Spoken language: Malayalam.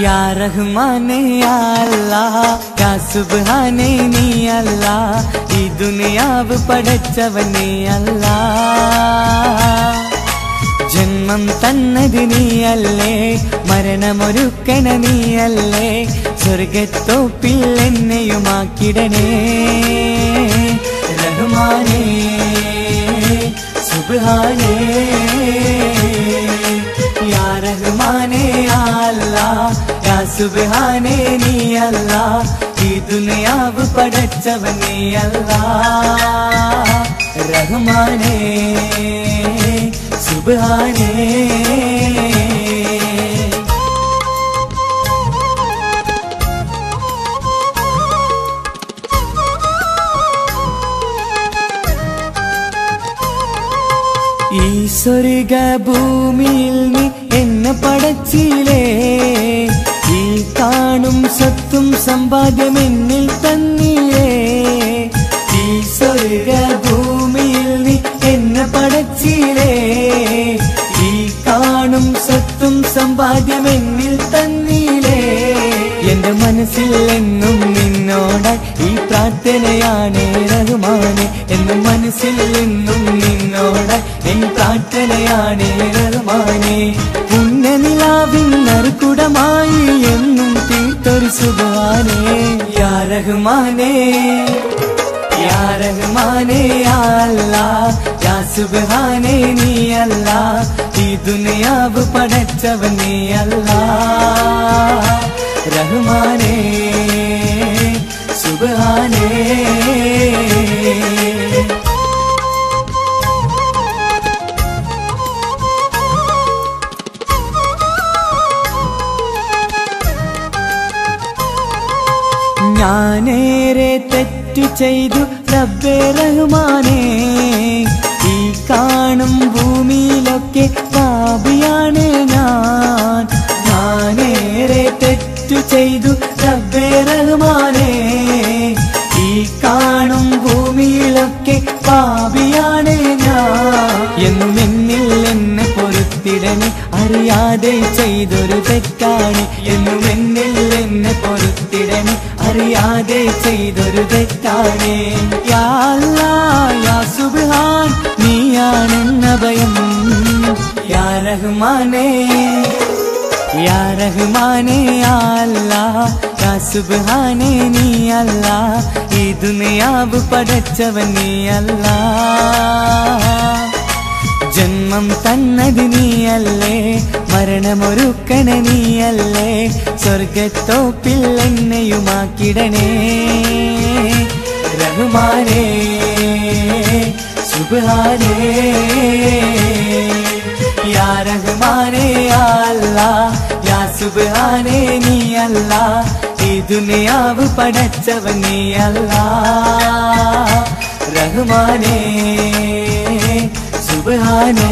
या रहमाने या अल्लाह या सुब्हाने नी अल्लाह ई दुनियाव पടച്ചവനേ അല്ലാഹ് ജന്മം തന്നത് നീയല്ലേ മരണമൊരുക്കണ നീയല്ലേ സ്വർഗ്ഗത്തോപ്പിൽ എന്നെയുമാക്കിടണേ റഹ്മാനേ സുബ്ഹാനേ या रहमाने या अल्लाह या सुब्हाने नी अल्लाह ई दुनियाव पടച്ചവനേ अल्लाह रहमाने सुब्हाने ഈ സ്വർഗ ഭൂമിയിൽ നീ എന്നെ പടച്ചിലേ ഈ കാണും സ്വത്തും സമ്പാദ്യം എന്നിൽ തന്നിലേ ഈ സ്വർഗ ഭൂമിയിൽ നീ എന്നെ പടച്ചിലേ ഈ കാണും സ്വത്തും സമ്പാദ്യം എന്നിൽ തന്നിലേ എന്റെ മനസ്സിൽ എന്നും നിന്നോടായി ഈ പ്രാർത്ഥനയാണ് റഹ്മാനെ എന്റെ മനസ്സിൽ എന്നും നിന്നോടായി എൻ പ്രാർത്ഥനയാണ് റഹ്മാനെ പുണ്യനിലാവിൻ നറുകുടമായി എന്നും തീർത്തൊരു സുബ്ഹാനേ യാ റഹ്മാനേ या रहमाने या अल्लाह या सुब्हाने नी अल्लाह ई दुनियाव पടച്ചവനേ अल्लाह रहमाने सुब्हाने ഞാനേറെ തെറ്റു ചെയ്തു റബ്ബേ റഹ്മാനേ ഈ കാണും ഭൂമിയിലൊക്കെ പാപിയാണ് ഞാനേറെ തെറ്റു ചെയ്തു റബ്ബേ റഹ്മാനേ ഈ കാണും ഭൂമിയിലൊക്കെ പാപിയാണ് എന്നും എന്നിൽ എന്നെ പൊറുത്തിടണേ അറിയാതെ ചെയ്തൊരു തെറ്റാണ് എന്നും എന്നിൽ എന്നെ പൊറുത്തിടണേ അറിയാതെ ചെയ്തൊരു തെറ്റാണ് യാ അല്ലാഹ് യാ സുബ്ഹാൻ നീയാണെന്ന ഭയം യാ റഹ്മാനേ या रहमाने या अल्लाह या सुब्हाने नी अल्लाह ई दुनियाव पടച്ചവനേ अल्लाह जन्मം തന്നത് നീയല്ലേ മരണമൊരുക്കണ നീയല്ലേ സ്വർഗ്ഗത്തോപ്പിൽ എന്നെയുമാക്കിടണേ റഹ്മാനേ സുബ്ഹാനേ या रहमाने या अल्लाह या सुब्हाने नी अल्लाह ई दुनियाव पടച്ചവനേ अल्लाह रहमाने सुब्हाने